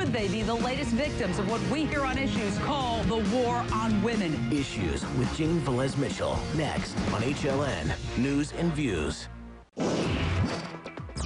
could they be the latest victims of what we here on Issues call the war on women? Issues with Jane Velez-Mitchell, next on HLN News and Views.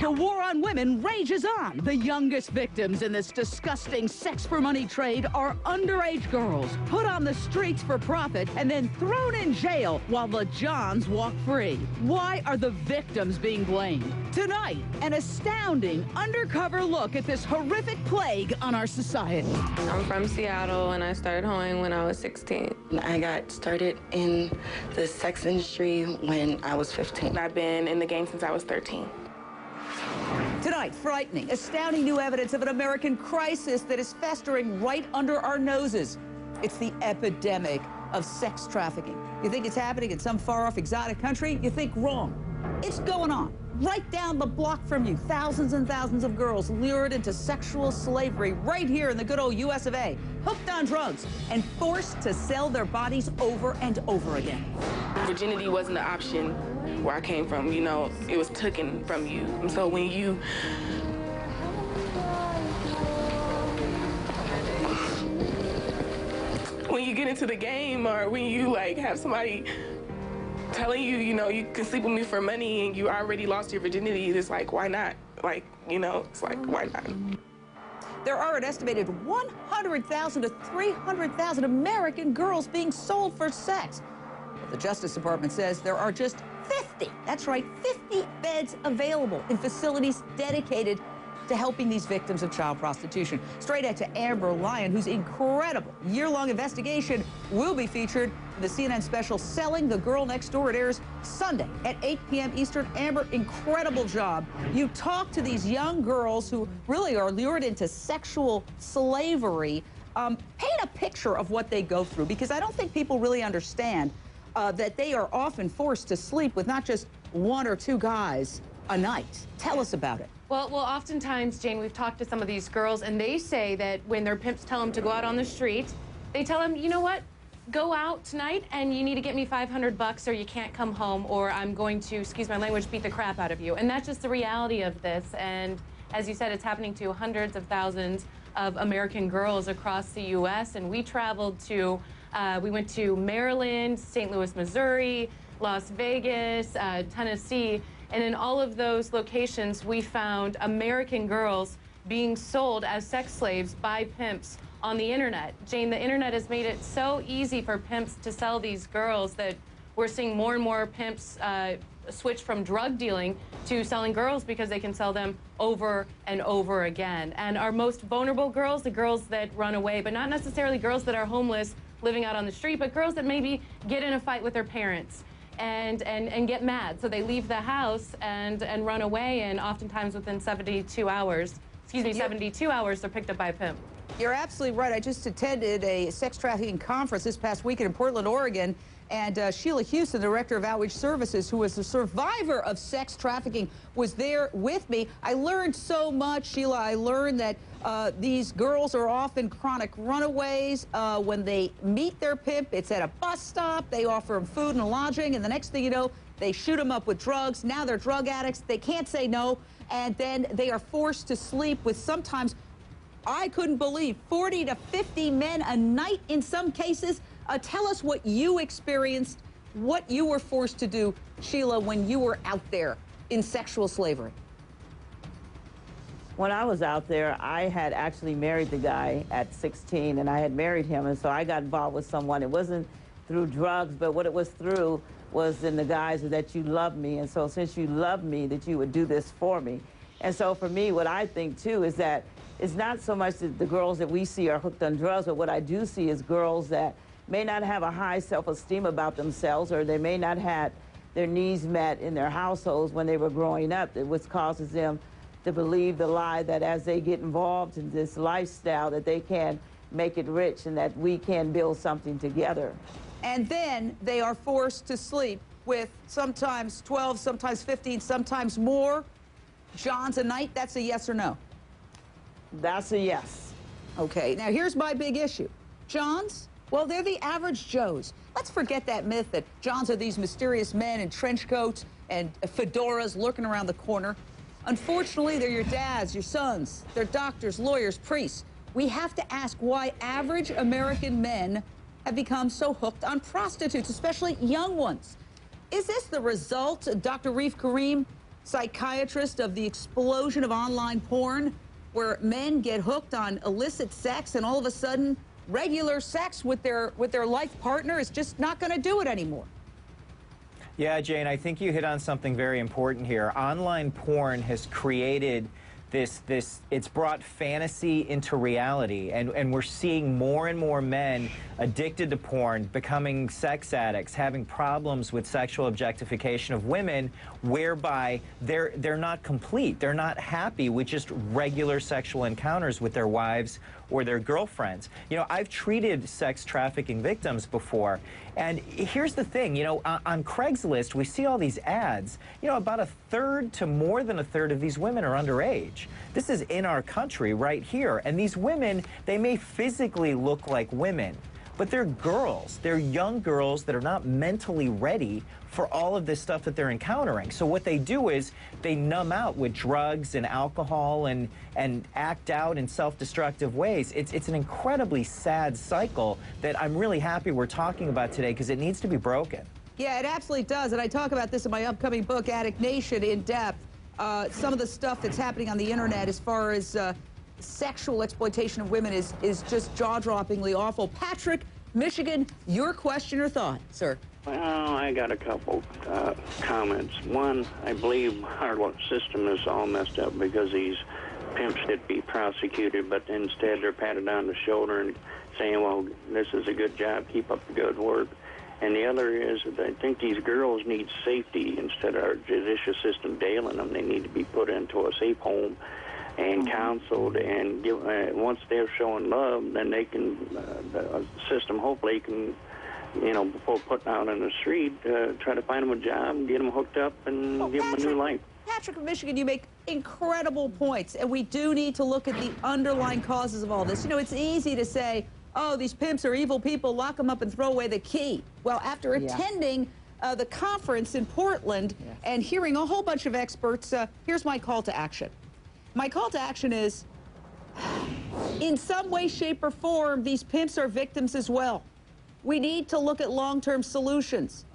The war on women rages on. The youngest victims in this disgusting sex-for-money trade are underage girls, put on the streets for profit and then thrown in jail while the Johns walk free. Why are the victims being blamed? Tonight, an astounding undercover look at this horrific plague on our society. I'm from Seattle, and I started hoeing when I was 16. I got started in the sex industry when I was 15. I've been in the game since I was 13. Tonight, frightening, astounding new evidence of an American crisis that is festering right under our noses. It's the epidemic of sex trafficking. You think it's happening in some far-off exotic country? You think wrong. It's going on right down the block from you. Thousands and thousands of girls lured into sexual slavery right here in the good old US of A, hooked on drugs and forced to sell their bodies over and over again. Virginity wasn't an option where I came from, you know, it was taken from you. And so when you get into the game, or when you like have somebody telling you, you know, you can sleep with me for money and you already lost your virginity, it's like, why not? Like, you know, it's like, why not? There are an estimated 100,000 to 300,000 American girls being sold for sex. The Justice Department says there are just 50, that's right, 50 beds available in facilities dedicated to helping these victims of child prostitution. Straight out to Amber Lyon, whose incredible year-long investigation will be featured in the CNN special Selling the Girl Next Door. It airs Sunday at 8 p.m. Eastern. Amber, incredible job. You talk to these young girls who really are lured into sexual slavery. Paint a picture of what they go through, because I don't think people really understand that they are often forced to sleep with not just one or two guys a night. Tell us about it. Well, oftentimes, Jane, we've talked to some of these girls, and they say that when their pimps tell them to go out on the street, they tell them, you know what, go out tonight, and you need to get me $500 or you can't come home, or I'm going to, excuse my language, beat the crap out of you. And that's just the reality of this. And as you said, it's happening to hundreds of thousands of American girls across the U.S. And we traveled to, we went to Maryland, St. Louis, Missouri, Las Vegas, Tennessee. And in all of those locations, we found American girls being sold as sex slaves by pimps on the internet. Jane, the internet has made it so easy for pimps to sell these girls that we're seeing more and more pimps switch from drug dealing to selling girls because they can sell them over and over again. And our most vulnerable girls, the girls that run away, but not necessarily girls that are homeless living out on the street, but girls that maybe get in a fight with their parents and get mad. So they leave the house and run away, and oftentimes within 72 hours, excuse me, 72 hours, they're picked up by a pimp. You're absolutely right. I just attended a sex trafficking conference this past weekend in Portland, Oregon, and Sheila, the Director of Outreach Services, who was a survivor of sex trafficking, was there with me. I learned so much, Sheila. I learned that these girls are often chronic runaways. When they meet their pimp, it's at a bus stop. They offer them food and lodging, and the next thing you know, they shoot them up with drugs. Now they're drug addicts. They can't say no, and then they are forced to sleep with sometimes, I couldn't believe, 40 to 50 men a night in some cases. Tell us what you experienced, what you were forced to do, Sheila, when you were out there in sexual slavery. When I was out there, I had actually married the guy at 16, and I had married him, and so I got involved with someone. It wasn't through drugs, but what it was through was in the guise that you love me, and so since you love me, that you would do this for me. And so for me, what I think, too, is that it's not so much that the girls that we see are hooked on drugs, but what I do see is girls that may not have a high self-esteem about themselves, or they may not have their needs met in their households when they were growing up, which causes them to believe the lie that as they get involved in this lifestyle that they can make it rich and that we can build something together. And then they are forced to sleep with sometimes 12, sometimes 15, sometimes more Johns a night. That's a yes or no? That's a yes. Okay, now here's my big issue. Johns? Well, they're the average Joes. Let's forget that myth that Johns are these mysterious men in trench coats and fedoras lurking around the corner. Unfortunately, they're your dads, your sons. They're doctors, lawyers, priests, we have to ask why average American men have become so hooked on prostitutes, especially young ones. Is this the result, Dr. Reef Karim, psychiatrist, of the explosion of online porn, where men get hooked on illicit sex and all of a sudden regular sex with their life partner is just not going to do it anymore? Yeah, Jane, I think you hit on something very important here. Online porn has created it's brought fantasy into reality, and we're seeing more and more men addicted to porn, becoming sex addicts, having problems with sexual objectification of women, whereby they're not complete. They're not happy with just regular sexual encounters with their wives or their girlfriends. You know, I've treated sex trafficking victims before, and here's the thing, you know, on Craigslist, we see all these ads. You know, about a third to more than a third of these women are underage. This is in our country right here, and these women, they may physically look like women, but they're girls. They're young girls that are not mentally ready for all of this stuff that they're encountering. So what they do is they numb out with drugs and alcohol and act out in self-destructive ways. It's an incredibly sad cycle that I'm really happy we're talking about today, because it needs to be broken. Yeah, it absolutely does. And I talk about this in my upcoming book, Addict Nation, in depth. Some of the stuff that's happening on the internet as far as sexual exploitation of women is just jaw-droppingly awful. Patrick, Michigan, your question or thought, sir? Well, I got a couple comments. One, I believe our system is all messed up because these pimps should be prosecuted, but instead they're patted on the shoulder and saying, well, this is a good job, keep up the good work. And the other is that I think these girls need safety. Instead of our judicial system bailing them, they need to be put into a safe home and counseled, and once they're showing love, then they can, the system hopefully can, you know, before putting out on the street, try to find them a job, get them hooked up, and give them a new life. Patrick of Michigan, you make incredible points, and we do need to look at the underlying causes of all this. You know, it's easy to say, oh, these pimps are evil people, lock them up and throw away the key. Well, after attending the conference in Portland and hearing a whole bunch of experts, here's my call to action. My call to action is, in some way, shape, or form, these pimps are victims as well. We need to look at long-term solutions,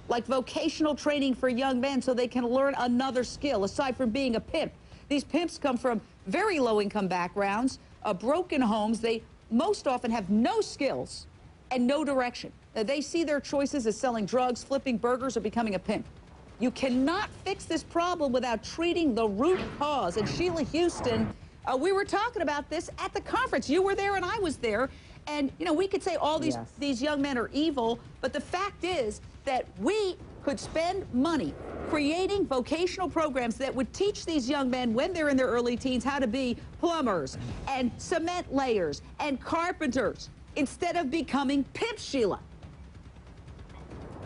like vocational training for young men so they can learn another skill aside from being a pimp. These pimps come from very low-income backgrounds, broken homes. They most often have no skills and no direction. They see their choices as selling drugs, flipping burgers, or becoming a pimp. You cannot fix this problem without treating the root cause. And Sheila Houston, we were talking about this at the conference. You were there and I was there. And, you know, we could say all these young men are evil, but the fact is that we could spend money creating vocational programs that would teach these young men when they're in their early teens how to be plumbers and cement layers and carpenters instead of becoming pimps, Sheila.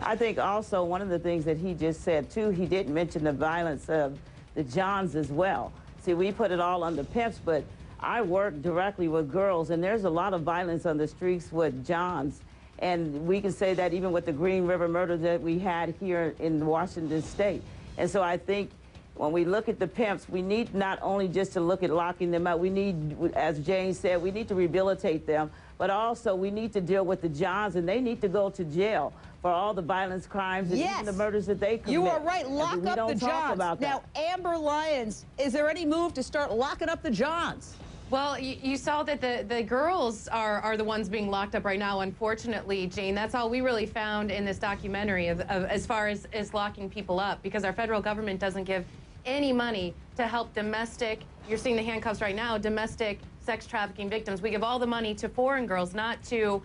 I think also one of the things that he just said, too, he didn't mention the violence of the Johns as well. See, we put it all on the pimps, but I work directly with girls, and there's a lot of violence on the streets with Johns. And we can say that even with the Green River murder that we had here in Washington State. And so I think when we look at the pimps, we need not only just to look at locking them out, we need, as Jane said, we need to rehabilitate them, but also we need to deal with the Johns, and they need to go to jail for all the violence, crimes, and even the murders that they commit. You are right. Lock up the Johns. Now, Amber Lyon, is there any move to start locking up the Johns? Well, you saw that the girls are the ones being locked up right now, unfortunately, Jane. That's all we really found in this documentary of as far as locking people up, because our federal government doesn't give any money to help domestic, you're seeing the handcuffs right now, domestic sex trafficking victims. We give all the money to foreign girls, not to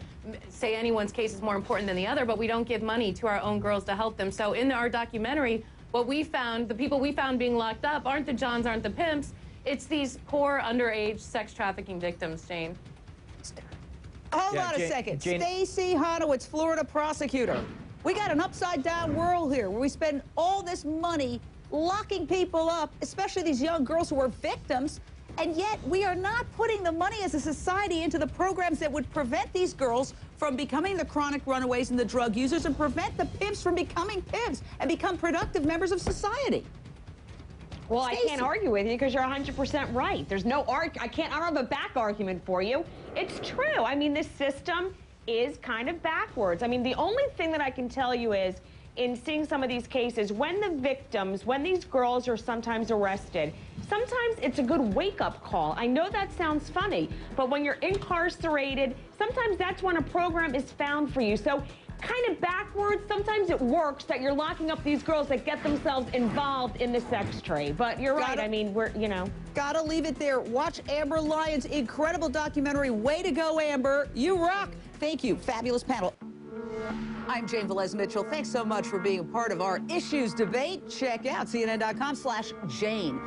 say anyone's case is more important than the other, but we don't give money to our own girls to help them. So in our documentary, what we found, the people we found being locked up aren't the Johns, aren't the pimps. It's these poor underage sex trafficking victims, Jane. Hold on a second. Stacey Honowitz, Florida prosecutor. We got an upside-down world here where we spend all this money locking people up, especially these young girls who are victims, and yet we are not putting the money as a society into the programs that would prevent these girls from becoming the chronic runaways and the drug users and prevent the pimps from becoming pimps and become productive members of society. Well, Stacey. I can't argue with you because you're 100% right. There's no I don't have a back argument for you. It's true. I mean, this system is kind of backwards. I mean, the only thing that I can tell you is, in seeing some of these cases, when the victims, when these girls are sometimes arrested, sometimes it's a good wake-up call. I know that sounds funny, but when you're incarcerated, sometimes that's when a program is found for you. So kind of backwards, sometimes it works that you're locking up these girls that get themselves involved in the sex trade. But you're right, I mean, Gotta leave it there. Watch Amber Lyon's incredible documentary. Way to go, Amber. You rock. Thank you. Fabulous panel. I'm Jane Velez-Mitchell. Thanks so much for being a part of our issues debate. Check out CNN.com/Jane.